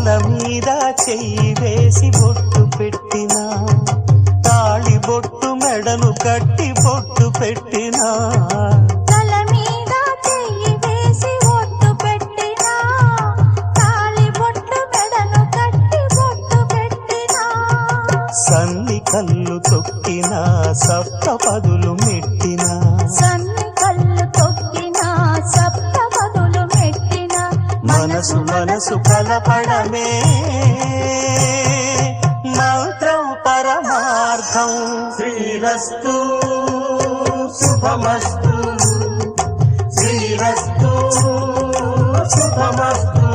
తల మీద చెయ్యి వేసి బొట్టు పెట్టినా, తాళి బొట్టు మెడను కట్టి బొట్టు పెట్టినా, తల మీద చెయ్యి వేసి బొట్టు పెట్టినా, తాళి బొట్టు మెడను కట్టి బొట్టు పెట్టినా, సన్ని కళ్ళు తొక్కినా సప్త పదులు మెట్టినా, సన్ని కళ్ళు తొక్కినా సప్త పదులు మెట్టినా, మనసు మనసు కలపడమే మంత్రం పరమార్థం. శ్రీరస్తు శుభమస్తు, శ్రీరస్తు శుభమస్తు.